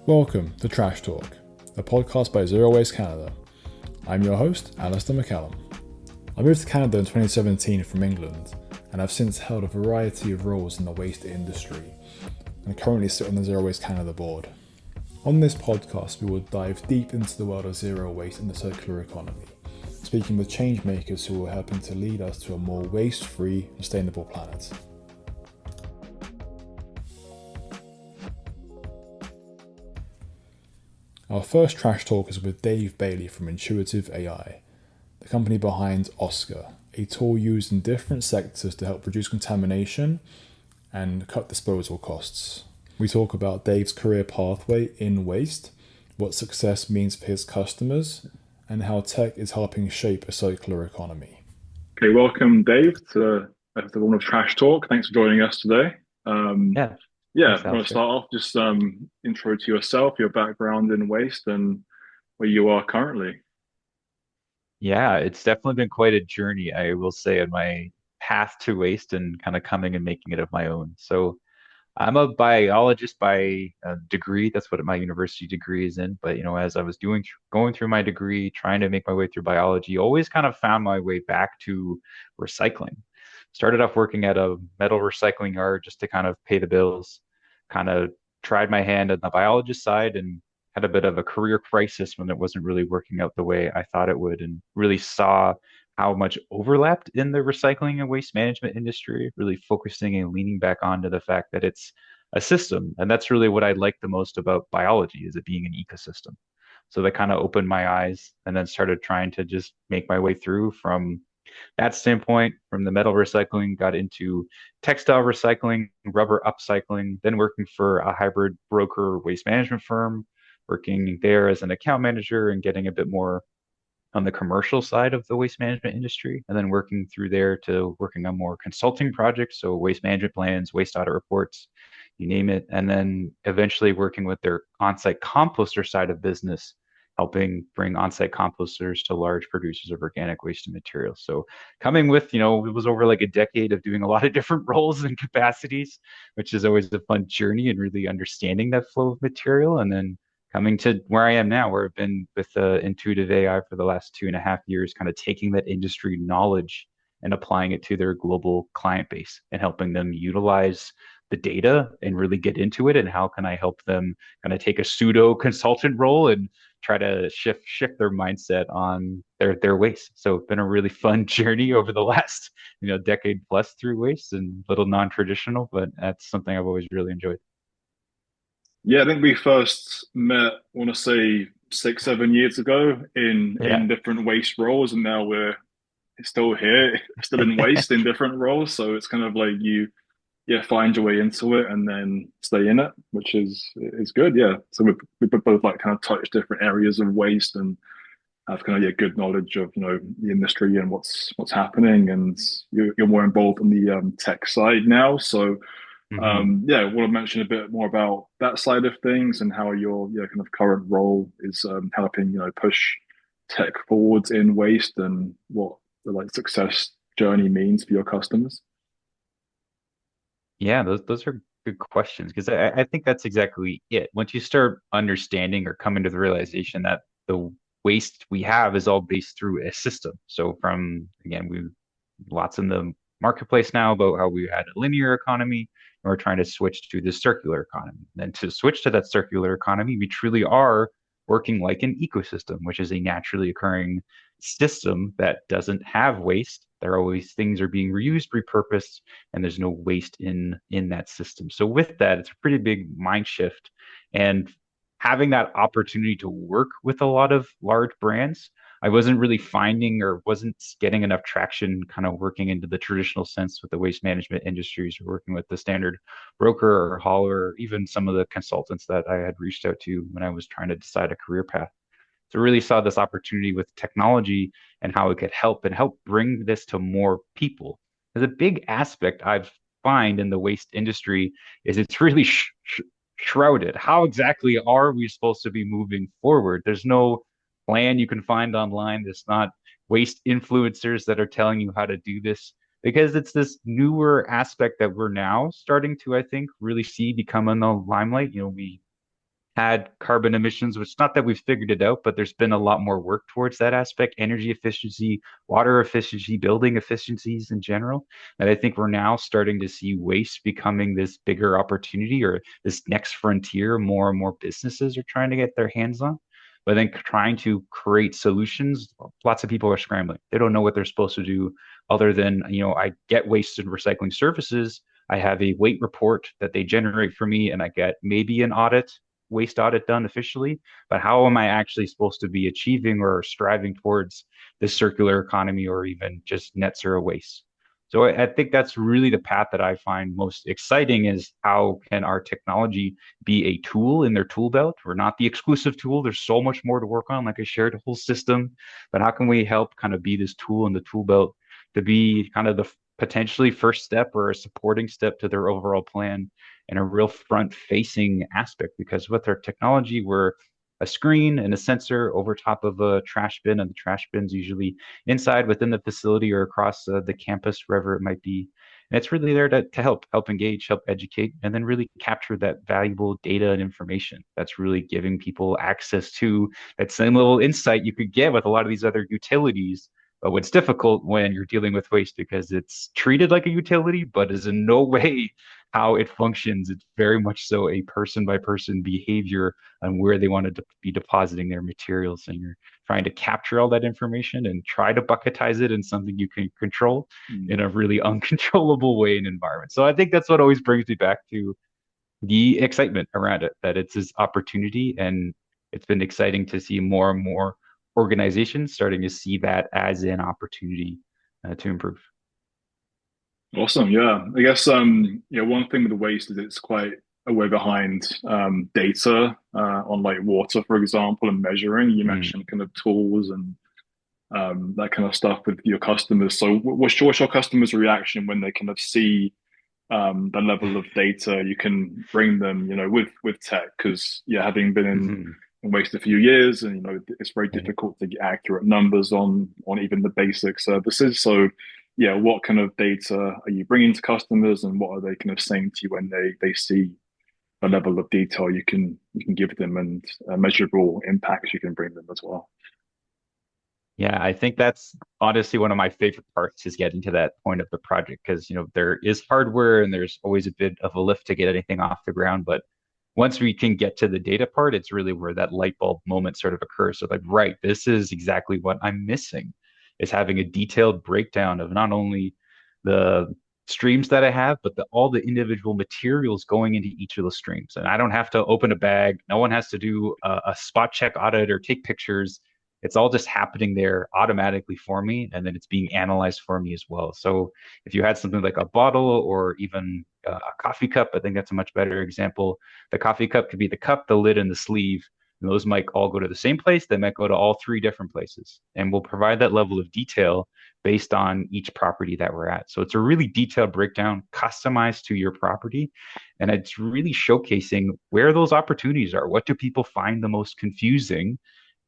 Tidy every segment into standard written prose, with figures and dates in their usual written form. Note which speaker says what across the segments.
Speaker 1: Welcome to Trash Talk, a podcast by Zero Waste Canada. I'm your host, Alistair McCallum. I moved to Canada in 2017 from England, and I've since held a variety of roles in the waste industry, and currently sit on the Zero Waste Canada board. On this podcast, we will dive deep into the world of zero waste and the circular economy, speaking with change makers who are helping to lead us to a more waste-free, sustainable planet. Our first trash talk is with Dave Bailie from Intuitive AI, the company behind Oscar, a tool used in different sectors to help reduce contamination and cut disposal costs. We talk about Dave's career pathway in waste, what success means for his customers, and how tech is helping shape a circular economy.
Speaker 2: Okay, welcome, Dave, to the one of Trash Talk. Thanks for joining us today. Um,
Speaker 3: Yeah,
Speaker 2: yeah,
Speaker 3: thanks,
Speaker 2: I want to
Speaker 3: Alistair.
Speaker 2: start off just intro to yourself, your background in waste, and where you are currently.
Speaker 3: Yeah, it's definitely been quite a journey, I will say, on my path to waste and kind of coming and making it of my own. So I'm a biologist by degree. That's what my university degree is in. But as I was going through my degree, trying to make my way through biology, always kind of found my way back to recycling. Started off working at a metal recycling yard just to kind of pay the bills. Kind of tried my hand on the biologist side and had a bit of a career crisis when it wasn't really working out the way I thought it would, and really saw how much overlapped in the recycling and waste management industry, really focusing and leaning back onto the fact that it's a system. And that's really what I like the most about biology, is it being an ecosystem. So that kind of opened my eyes, and then started trying to just make my way through from that standpoint. From the metal recycling, got into textile recycling, rubber upcycling, then working for a hybrid broker waste management firm, working there as an account manager and getting a bit more on the commercial side of the waste management industry, and then working through there to working on more consulting projects, so waste management plans, waste audit reports, you name it, and then eventually working with their on-site composter side of business, helping bring on-site composters to large producers of organic waste and materials. So coming with, it was over like a decade of doing a lot of different roles and capacities, which is always a fun journey and really understanding that flow of material. And then coming to where I am now, where I've been with Intuitive AI for the last 2.5 years, kind of taking that industry knowledge and applying it to their global client base and helping them utilize the data and really get into it. And how can I help them kind of take a pseudo consultant role and try to shift their mindset on their waste. So it's been a really fun journey over the last decade plus through waste, and a little non-traditional, but that's something I've always really enjoyed.
Speaker 2: Yeah, I think we first met, I want to say 6, 7 years ago in
Speaker 3: Yeah.
Speaker 2: different waste roles, and now we're still here, still in waste in different roles. So it's kind of like you yeah, find your way into it and then stay in it, which is good. Yeah. So we both like kind of touch different areas of waste and have kind of yeah good knowledge of the industry and what's happening. And you're more involved on the tech side now. So
Speaker 3: hmm
Speaker 2: yeah, I want to mention a bit more about that side of things and how your yeah kind of current role is helping push tech forwards in waste and what the like success journey means for your customers.
Speaker 3: Yeah, those are good questions, because I think that's exactly it. Once you start understanding or coming to the realization that the waste we have is all based through a system. So from, again, we lots in the marketplace now about how we had a linear economy, and we're trying to switch to the circular economy. And to switch to that circular economy, we truly are working like an ecosystem, which is a naturally occurring system that doesn't have waste. There are always things are being reused, repurposed, and there's no waste in that system. So with that, it's a pretty big mind shift. And having that opportunity to work with a lot of large brands, I wasn't really finding or wasn't getting enough traction kind of working into the traditional sense with the waste management industries, or working with the standard broker or hauler, or even some of the consultants that I had reached out to when I was trying to decide a career path. So really saw this opportunity with technology and how it could help bring this to more people. There's a big aspect I've find in the waste industry is it's really shrouded. How exactly are we supposed to be moving forward? There's no plan you can find online. There's not waste influencers that are telling you how to do this, because it's this newer aspect that we're now starting to, I think, really see become in the limelight. We had carbon emissions, which not that we've figured it out, but there's been a lot more work towards that aspect, energy efficiency, water efficiency, building efficiencies in general. And I think we're now starting to see waste becoming this bigger opportunity or this next frontier more and more businesses are trying to get their hands on. But then trying to create solutions, lots of people are scrambling. They don't know what they're supposed to do other than, I get waste and recycling services. I have a weight report that they generate for me, and I get maybe an waste audit done officially, but how am I actually supposed to be achieving or striving towards this circular economy or even just net zero waste? So I think that's really the path that I find most exciting is how can our technology be a tool in their tool belt? We're not the exclusive tool. There's so much more to work on, like I shared, a whole system, but how can we help kind of be this tool in the tool belt to be kind of the potentially first step or a supporting step to their overall plan and a real front facing aspect because with our technology, we're a screen and a sensor over top of a trash bin, and the trash bin's usually inside within the facility or across the campus, wherever it might be. And it's really there to help engage, help educate, and then really capture that valuable data and information that's really giving people access to that same little insight you could get with a lot of these other utilities. But what's difficult when you're dealing with waste because it's treated like a utility, but is in no way how it functions. It's very much so a person by person behavior on where they want to be depositing their materials. And you're trying to capture all that information and try to bucketize it in something you can control in a really uncontrollable way and environment. So I think that's what always brings me back to the excitement around it, that it's this opportunity. And it's been exciting to see more and more organizations starting to see that as an opportunity to improve.
Speaker 2: Awesome. Yeah. I guess one thing with the waste is it's quite a way behind data on like water, for example, and measuring. You
Speaker 3: Mm.
Speaker 2: mentioned kind of tools and that kind of stuff with your customers. So what's your customers' reaction when they kind of see the level of data you can bring them, with tech? Because yeah, having been
Speaker 3: Mhm.
Speaker 2: in waste a few years, and it's very
Speaker 3: Right.
Speaker 2: difficult to get accurate numbers on even the basic services. So yeah, what kind of data are you bringing to customers, and what are they kind of saying to you when they see the level of detail you can give them and measurable impacts you can bring them as well?
Speaker 3: Yeah, I think that's honestly one of my favorite parts is getting to that point of the project because, there is hardware and there's always a bit of a lift to get anything off the ground. But once we can get to the data part, it's really where that light bulb moment sort of occurs. So like, right, this is exactly what I'm missing is having a detailed breakdown of not only the streams that I have, but all the individual materials going into each of those streams. And I don't have to open a bag. No one has to do a spot check audit or take pictures. It's all just happening there automatically for me, and then it's being analyzed for me as well. So if you had something like a bottle or even a coffee cup, I think that's a much better example. The coffee cup could be the cup, the lid, and the sleeve. And those might all go to the same place. They might go to all three different places. And we'll provide that level of detail based on each property that we're at. So it's a really detailed breakdown, customized to your property. And it's really showcasing where those opportunities are. What do people find the most confusing?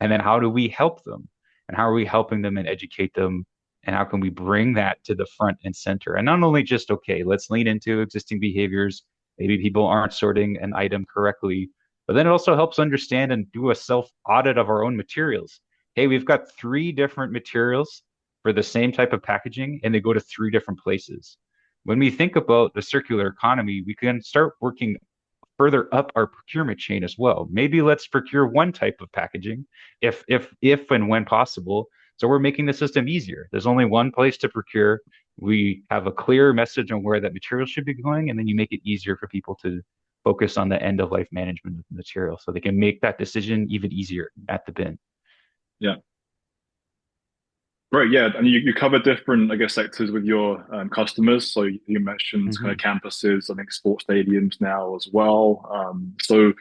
Speaker 3: And then how do we help them? And how are we helping them and educate them? And how can we bring that to the front and center? And not only just, okay, let's lean into existing behaviors. Maybe people aren't sorting an item correctly, but then it also helps understand and do a self audit of our own materials. Hey, we've got three different materials for the same type of packaging, and they go to three different places. When we think about the circular economy, we can start working further up our procurement chain as well. Maybe let's procure one type of packaging if and when possible. So we're making the system easier. There's only one place to procure. We have a clear message on where that material should be going, and then you make it easier for people to focus on the end of life management of the material so they can make that decision even easier at the bin.
Speaker 2: Yeah. Right, yeah, and you cover different, I guess, sectors with your customers. So you mentioned kind of
Speaker 3: Mhm.
Speaker 2: campuses, I think sports stadiums now as well. So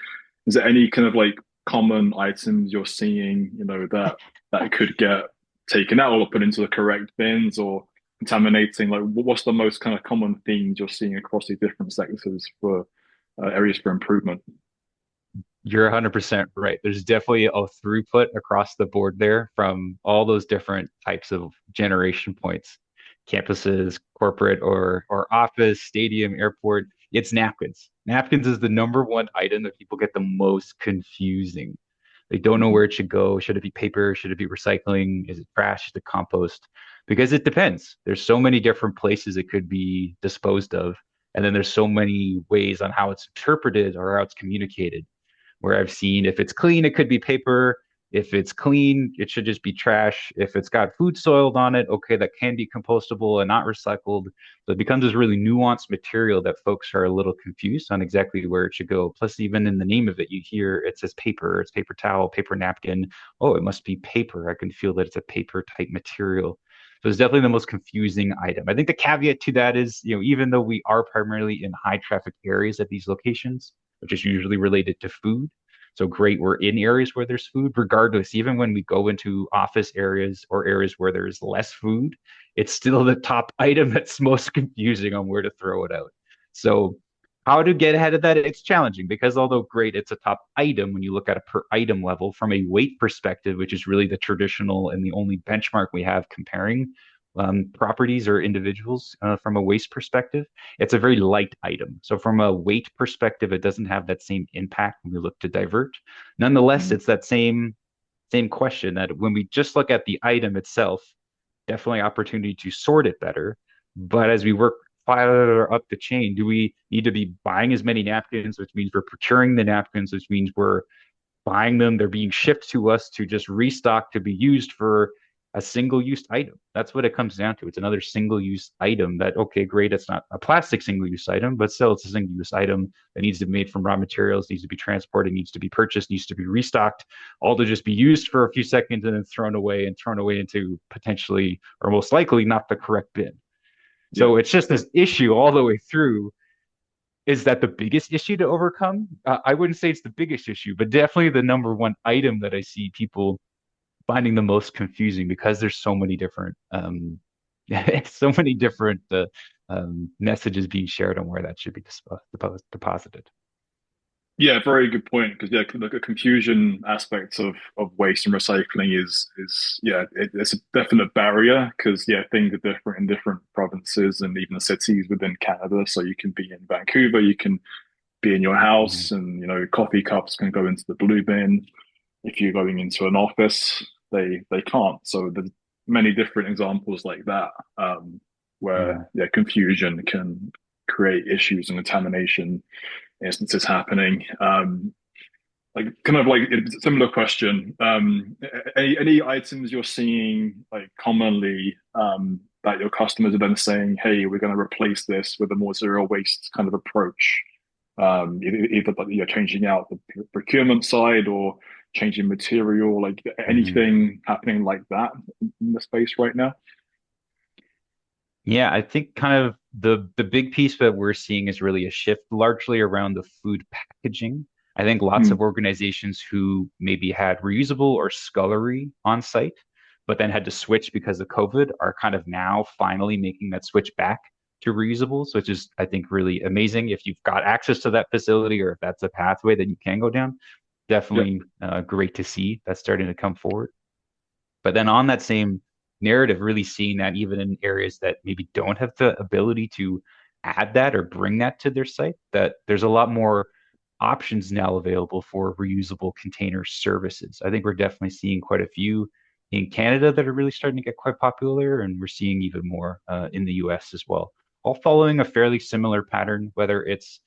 Speaker 2: is there any kind of like common items you're seeing, that could get taken out or put into the correct bins or contaminating? Like, what's the most kind of common themes you're seeing across these different sectors for areas for improvement?
Speaker 3: You're 100% right. There's definitely a throughput across the board there from all those different types of generation points, campuses, corporate or office, stadium, airport. It's napkins. Napkins is the number one item that people get the most confusing. They don't know
Speaker 2: Mhm.
Speaker 3: where it should go. Should it be paper? Should it be recycling? Is it trash? Is it compost? Because it depends. There's so many different places it could be disposed of. And then there's so many ways on how it's interpreted or how it's communicated where I've seen if it's clean, it could be paper. If it's clean, it should just be trash. If it's got food soiled on it, okay, that can be compostable and not recycled. So it becomes this really nuanced material that folks are a little confused on exactly where it should go. Plus, even in the name of it, you hear it says paper, it's paper towel, paper napkin. Oh, it must be paper. I can feel that it's a paper type material. So it's definitely the most confusing item. I think the caveat to that is, even though we are primarily in high traffic areas at these locations, which is usually related to food. So great, we're in areas where there's food, regardless, even when we go into office areas or areas where there's less food, it's still the top item that's most confusing on where to throw it out. So how to get ahead of that, it's challenging because although great, it's a top item when you look at a per item level from a weight perspective, which is really the traditional and the only benchmark we have comparing properties or individuals from a waste perspective, it's a very light item. So from a weight perspective, it doesn't have that same impact when we look to divert. Nonetheless,
Speaker 2: Mhm.
Speaker 3: it's that same question that when we just look at the item itself, definitely opportunity to sort it better. But as we work farther up the chain, do we need to be buying as many napkins, which means we're procuring the napkins, which means we're buying them, they're being shipped to us to just restock to be used for a single use item. That's what it comes down to. It's another single use item that, okay, great, it's not a plastic single use item, but still it's a single use item that needs to be made from raw materials, needs to be transported, needs to be purchased, needs to be restocked, all to just be used for a few seconds and then thrown away into potentially or most likely not the correct bin.
Speaker 2: Yeah.
Speaker 3: So it's just this issue all the way through. Is that the biggest issue to overcome? I wouldn't say it's the biggest issue, but definitely the number one item that I see people finding the most confusing because there's so many different so many different messages being shared on where that should be deposited.
Speaker 2: Yeah, very good point. Because yeah, the confusion aspects of waste and recycling is yeah, it's a definite barrier. Because yeah, things are different in different provinces and even cities within Canada. So you can be in Vancouver, you can be in your
Speaker 3: Mhm.
Speaker 2: house, and coffee cups can go into the blue bin. If you're going into an office, they can't. So there's many different examples like that,
Speaker 3: Mhm.
Speaker 2: where yeah, confusion can create issues and contamination instances happening. Like kind of like a similar question. Any items you're seeing like commonly that your customers are then saying, "Hey, we're going to replace this with a more zero waste kind of approach." Either you're changing out the procurement side or changing material, like
Speaker 3: Mhm.
Speaker 2: anything happening like that in the space right now.
Speaker 3: Yeah, I think kind of the big piece that we're seeing is really a shift largely around the food packaging. I think lots of
Speaker 2: Mm,
Speaker 3: organizations who maybe had reusable or scullery on site, but then had to switch because of COVID are kind of now finally making that switch back to reusables, which is, I think, really amazing. If you've got access to that facility or if that's a pathway that you can go down,
Speaker 2: yeah.
Speaker 3: definitely great to see that's starting to come forward. But then on that same narrative, really seeing that even in areas that maybe don't have the ability to add that or bring that to their site, that there's a lot more options now available for reusable container services. I think we're definitely seeing quite a few in Canada that are really starting to get quite popular, and we're seeing even more in the US as well. All following a fairly similar pattern, whether it's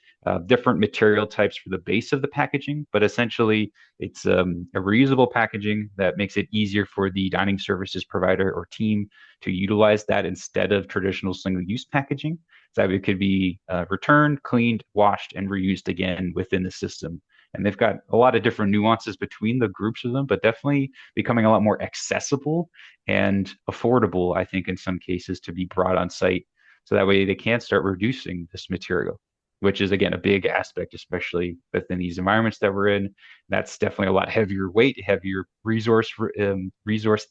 Speaker 3: different material types for the base of the packaging, but essentially it's a reusable packaging that makes it easier for the dining services provider or team to utilize that instead of traditional single-use packaging. So that it could be returned, cleaned, washed, and reused again within the system. And they've got a lot of different nuances between the groups of them, but definitely becoming a lot more accessible and affordable, I think, in some cases to be brought on site. So that way they can start reducing this material, which is again a big aspect, especially within these environments that we're in. That's definitely a lot heavier weight, heavier resource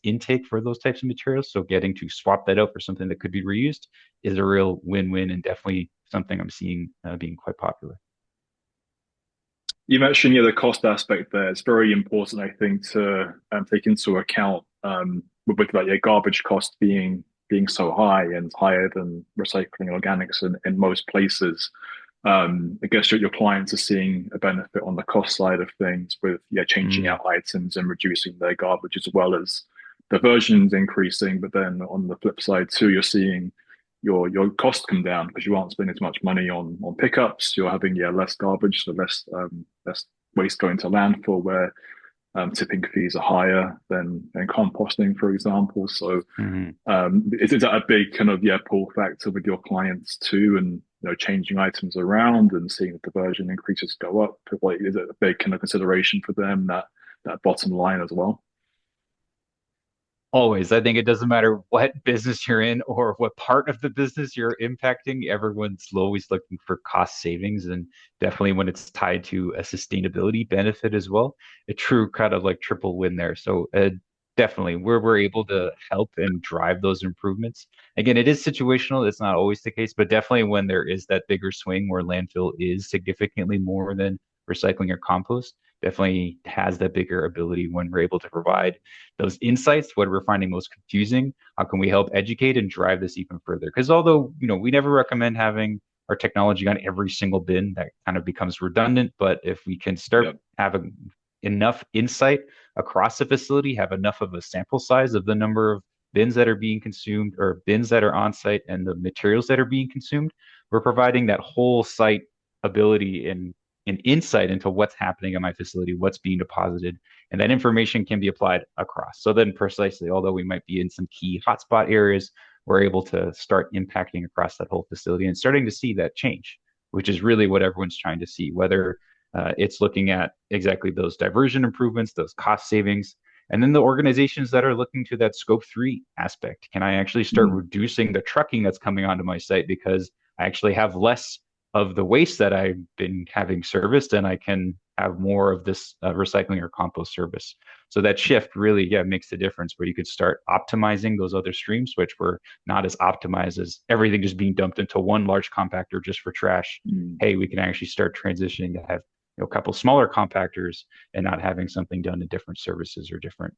Speaker 3: intake for those types of materials. So getting to swap that out for something that could be reused is a real win-win and definitely something I'm seeing being quite popular.
Speaker 2: You mentioned yeah the cost aspect there. It's very important, I think, to take into account with like your garbage cost being so high and higher than recycling organics in most places. I guess your clients are seeing a benefit on the cost side of things with changing
Speaker 3: Mm,
Speaker 2: out items and reducing their garbage as well as the versions increasing. But then on the flip side too, you're seeing your cost come down because you aren't spending as much money on pickups. You're having less garbage, so less waste going to landfill where tipping fees are higher than composting, for example. So
Speaker 3: mhm.
Speaker 2: is that a big kind of pull factor with your clients too, and changing items around and seeing the conversion increases go up? Like, is it a big kind of consideration for them that bottom line as well?
Speaker 3: Always. I think it doesn't matter what business you're in or what part of the business you're impacting, everyone's always looking for cost savings. And definitely when it's tied to a sustainability benefit as well, a true kind of like triple win there. So definitely where we're able to help and drive those improvements. Again, it is situational. It's not always the case, but definitely when there is that bigger swing where landfill is significantly more than recycling or compost, definitely has that bigger ability when we're able to provide those insights, what we're finding most confusing, how can we help educate and drive this even further? Because although, we never recommend having our technology on every single bin, that kind of becomes redundant. But if we can start
Speaker 2: Yep.
Speaker 3: having enough insight across the facility, have enough of a sample size of the number of bins that are being consumed or bins that are on site and the materials that are being consumed, we're providing that whole site ability and insight into what's happening at my facility, what's being deposited, and that information can be applied across. So then precisely, although we might be in some key hotspot areas, we're able to start impacting across that whole facility and starting to see that change, which is really what everyone's trying to see, whether it's looking at exactly those diversion improvements, those cost savings, and then the organizations that are looking to that scope 3 aspect. Can I actually start
Speaker 2: Mm.
Speaker 3: reducing the trucking that's coming onto my site because I actually have less of the waste that I've been having serviced, and I can have more of this recycling or compost service. So that shift really, yeah, makes the difference where you could start optimizing those other streams, which were not as optimized as everything just being dumped into one large compactor just for trash.
Speaker 2: Mm.
Speaker 3: Hey, we can actually start transitioning to have a couple smaller compactors and not having something done in different services or different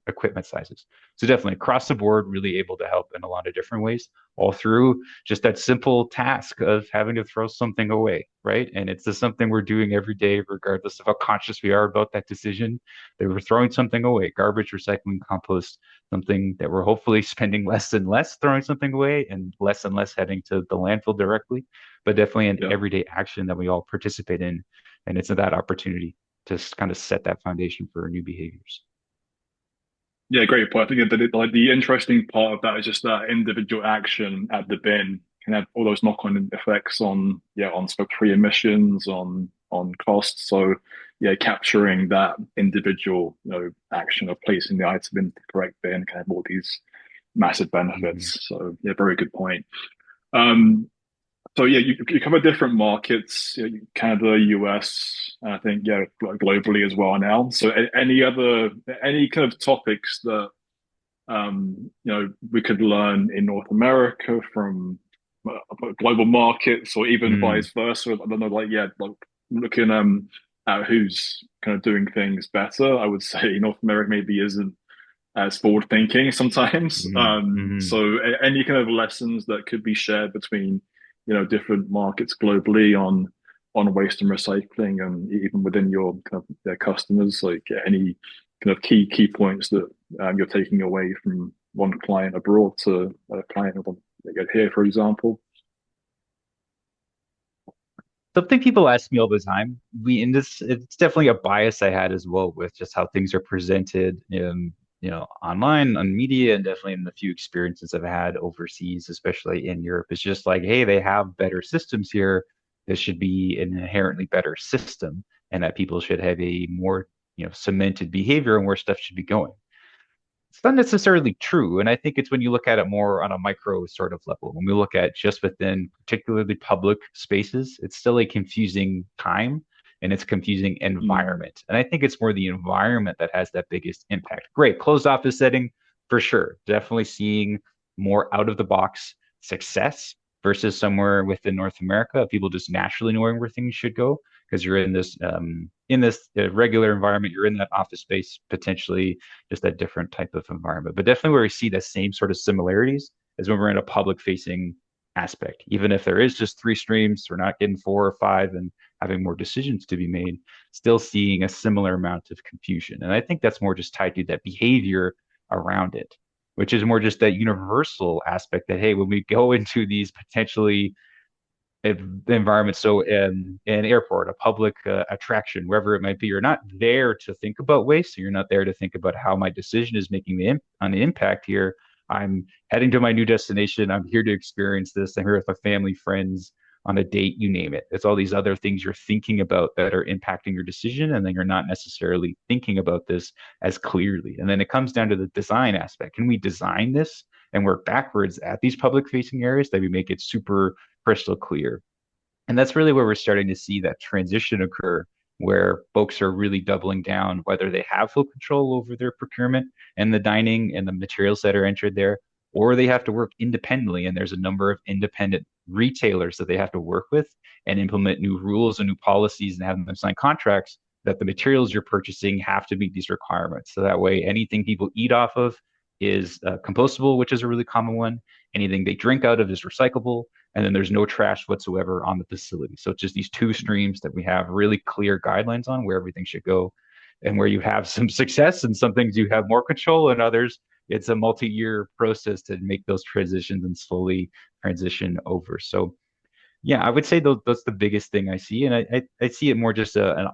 Speaker 3: equipment sizes. So definitely across the board, really able to help in a lot of different ways, all through just that simple task of having to throw something away, right? And it's just something we're doing every day, regardless of how conscious we are about that decision. That we're throwing something away, garbage, recycling, compost, something that we're hopefully spending less and less throwing something away and less heading to the landfill directly, but definitely an
Speaker 2: Yeah.
Speaker 3: everyday action that we all participate in. And it's that opportunity to kind of set that foundation for new behaviors.
Speaker 2: Yeah, great point. I think that the interesting part of that is just that individual action at the bin can have all those knock-on effects on scope 3 emissions, on costs. So capturing that individual action of placing the item in the correct bin can have all these massive
Speaker 3: Mm-hmm.
Speaker 2: benefits. So very good point. Um, so you cover different markets, Canada, US, and I think globally as well now. So any kind of topics that we could learn in North America from global markets, or even
Speaker 3: Mm,
Speaker 2: vice versa. I don't know, like looking at who's kind of doing things better. I would say North America maybe isn't as forward thinking sometimes.
Speaker 3: mm.
Speaker 2: So any kind of lessons that could be shared between different markets globally on waste and recycling, and even within your kind of their customers, like any kind of key points that you're taking away from one client abroad to a client here, for example.
Speaker 3: Something people ask me all the time. We in this, it's definitely a bias I had as well with just how things are presented, online on media, and definitely in the few experiences I've had overseas, especially in Europe. It's just like, hey, they have better systems here. This should be an inherently better system, and that people should have a more, cemented behavior and where stuff should be going. It's not necessarily true. And I think it's when you look at it more on a micro sort of level. When we look at just within particularly public spaces, it's still a confusing time and it's a confusing
Speaker 2: Mm,
Speaker 3: environment. And I think it's more the environment that has that biggest impact. Great, closed office setting for sure. Definitely seeing more out of the box success versus somewhere within North America, people just naturally knowing where things should go because you're in this regular environment, you're in that office space potentially just a different type of environment. But definitely where we see the same sort of similarities is when we're in a public facing aspect. Even if there is just three streams, we're not getting four or five and having more decisions to be made, still seeing a similar amount of confusion. And I think that's more just tied to that behavior around it, which is more just that universal aspect that, hey, when we go into these potentially environments, so in an airport, a public attraction, wherever it might be, you're not there to think about waste. So you're not there to think about how my decision is making an impact here. I'm heading to my new destination. I'm here to experience this. I'm here with my family, friends, on a date, you name it. It's all these other things you're thinking about that are impacting your decision, and then you're not necessarily thinking about this as clearly. And then it comes down to the design aspect. Can we design this and work backwards at these public facing areas that we make it super crystal clear? And that's really where we're starting to see that transition occur, where folks are really doubling down, whether they have full control over their procurement and the dining and the materials that are entered there, or they have to work independently. And there's a number of independent retailers that they have to work with and implement new rules and new policies and have them sign contracts that the materials you're purchasing have to meet these requirements. So that way, anything people eat off of is compostable, which is a really common one. Anything they drink out of is recyclable, and then there's no trash whatsoever on the facility. So it's just these two streams that we have really clear guidelines on where everything should go, and where you have some success and some things you have more control and others it's a multi-year process to make those transitions and slowly transition over. So yeah, I would say that's the biggest thing I see, and I see it more just an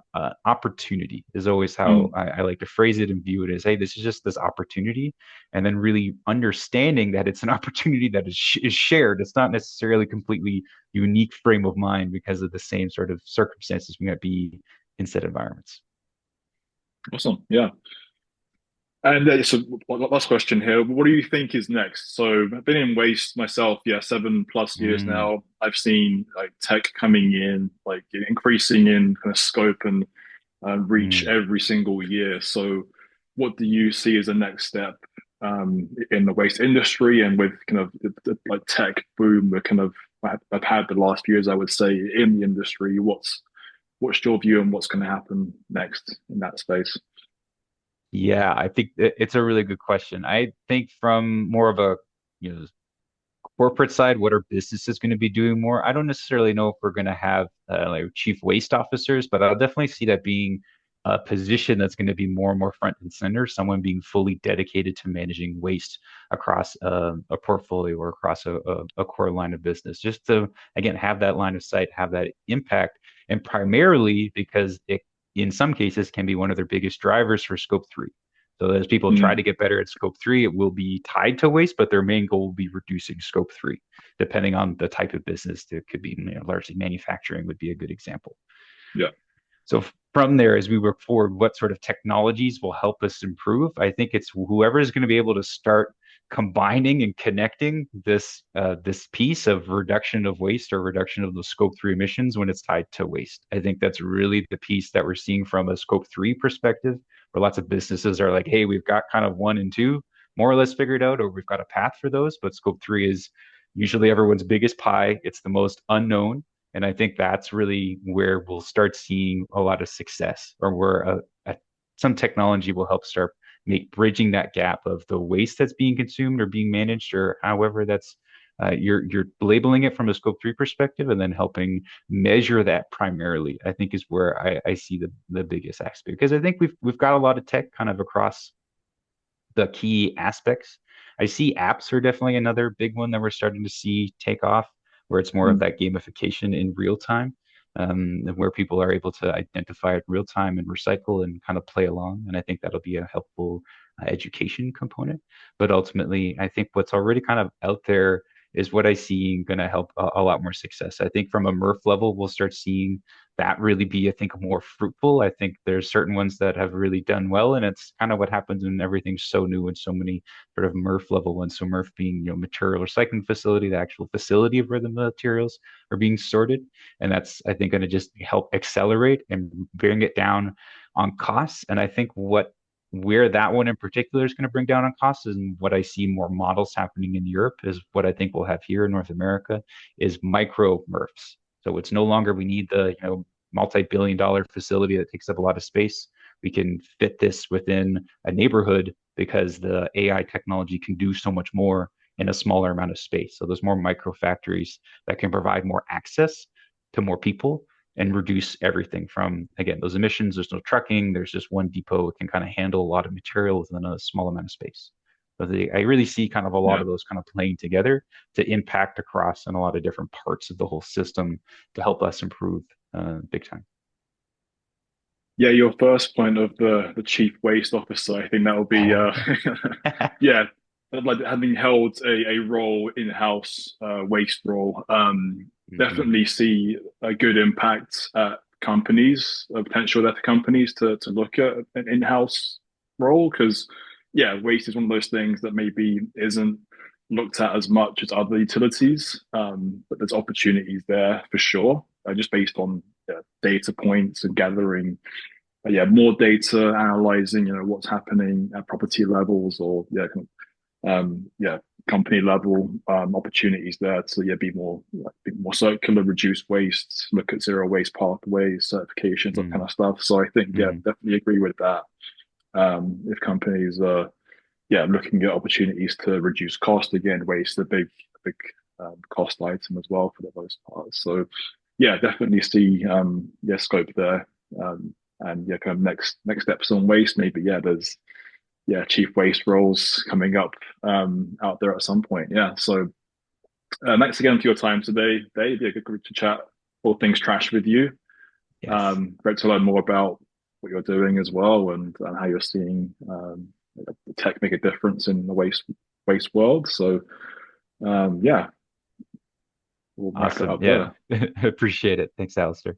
Speaker 3: opportunity is always how
Speaker 2: Mm.
Speaker 3: I like to phrase it and view it as, hey, this is just this opportunity, and then really understanding that it's an opportunity that is shared. It's not necessarily completely unique frame of mind because of the same sort of circumstances we might be in said environments.
Speaker 2: Awesome. Yeah. And so last question here. What do you think is next? So I've been in waste myself, yeah, 7+ years
Speaker 3: Mm,
Speaker 2: now. I've seen like tech coming in, like increasing in kind of scope and reach
Speaker 3: mm.
Speaker 2: every single year. So what do you see as the next step in the waste industry and with kind of like tech boom we kind of I've had the last few years, I would say, in the industry? What's your view on what's going to happen next in that space?
Speaker 3: Yeah, I think it's a really good question. I think from more of a you know corporate side, what are businesses going to be doing more? I don't necessarily know if we're going to have like chief waste officers, but I'll definitely see that being a position that's going to be more and more front and center, someone being fully dedicated to managing waste across a portfolio or across a core line of business, just to, again, have that line of sight, have that impact, and primarily because it, in some cases, can be one of their biggest drivers for scope three. So as people try
Speaker 2: Mm,
Speaker 3: to get better at scope three, it will be tied to waste, but their main goal will be reducing scope three, depending on the type of business. It could be, largely manufacturing would be a good example.
Speaker 2: yeah.
Speaker 3: So from there, as we work forward, what sort of technologies will help us improve? I think it's whoever is going to be able to start combining and connecting this piece of reduction of waste or reduction of the scope three emissions when it's tied to waste. I think that's really the piece that we're seeing from a scope three perspective, where lots of businesses are like, hey, we've got kind of one and two more or less figured out, or we've got a path for those, but scope three is usually everyone's biggest pie. It's the most unknown, and I think that's really where we'll start seeing a lot of success, or where some technology will help start make bridging that gap of the waste that's being consumed or being managed, or however that's you're labeling it from a scope three perspective, and then helping measure that primarily. I think is where I see the biggest aspect, because I think we've got a lot of tech kind of across the key aspects. I see apps are definitely another big one that we're starting to see take off, where it's more of
Speaker 2: Mm,
Speaker 3: that gamification in real time, where people are able to identify it real time and recycle and kind of play along. And I think that'll be a helpful education component. But ultimately, I think what's already kind of out there is what I see going to help a lot more success. I think from a MRF level, we'll start seeing that really be, I think, more fruitful. I think there's certain ones that have really done well, and it's kind of what happens when everything's so new and so many sort of MRF level ones. So MRF being, material recycling facility, the actual facility of where the materials are being sorted, and that's, I think, going to just help accelerate and bring it down on costs. And I think where that one in particular is going to bring down on costs, and what I see more models happening in Europe is what I think we'll have here in North America is micro MRFs. So it's no longer we need the multi-billion-dollar facility that takes up a lot of space. We can fit this within a neighborhood because the AI technology can do so much more in a smaller amount of space. So there's more micro factories that can provide more access to more people and reduce everything from, again, those emissions. There's no trucking. There's just one depot. It can kind of handle a lot of material within a small amount of space. So I really see kind of a lot
Speaker 2: Yeah.
Speaker 3: of those kind of playing together to impact across in a lot of different parts of the whole system to help us improve big time.
Speaker 2: Yeah, your first point of the chief waste officer, I think that will be yeah, like having held a role in-house waste role,
Speaker 3: Mhm.
Speaker 2: definitely see a good impact at companies, potential at companies to look at an in-house role because yeah, waste is one of those things that maybe isn't looked at as much as other utilities, but there's opportunities there for sure, just based on data points and gathering yeah, more data, analyzing, what's happening at property levels or yeah, company level opportunities there to be more circular, reduce waste, look at zero waste pathways, certifications, that kind
Speaker 3: Mhm.
Speaker 2: of stuff. So I think yeah,
Speaker 3: Mhm.
Speaker 2: definitely agree with that. If companies are yeah looking at opportunities to reduce cost again, waste a big cost item as well for the most part. So yeah, definitely see yeah scope there. And yeah, kind of next steps on waste. Maybe yeah, there's yeah chief waste roles coming up out there at some point. Yeah. So thanks again for your time today, Dave. Yeah, good group to chat all things trash with you.
Speaker 3: Yes.
Speaker 2: Great to learn more about what you're doing as well and how you're seeing the tech make a difference in the waste world. So yeah, we'll wrap it
Speaker 3: Awesome.
Speaker 2: up
Speaker 3: Yeah.
Speaker 2: there.
Speaker 3: Appreciate it. Thanks, Alistair.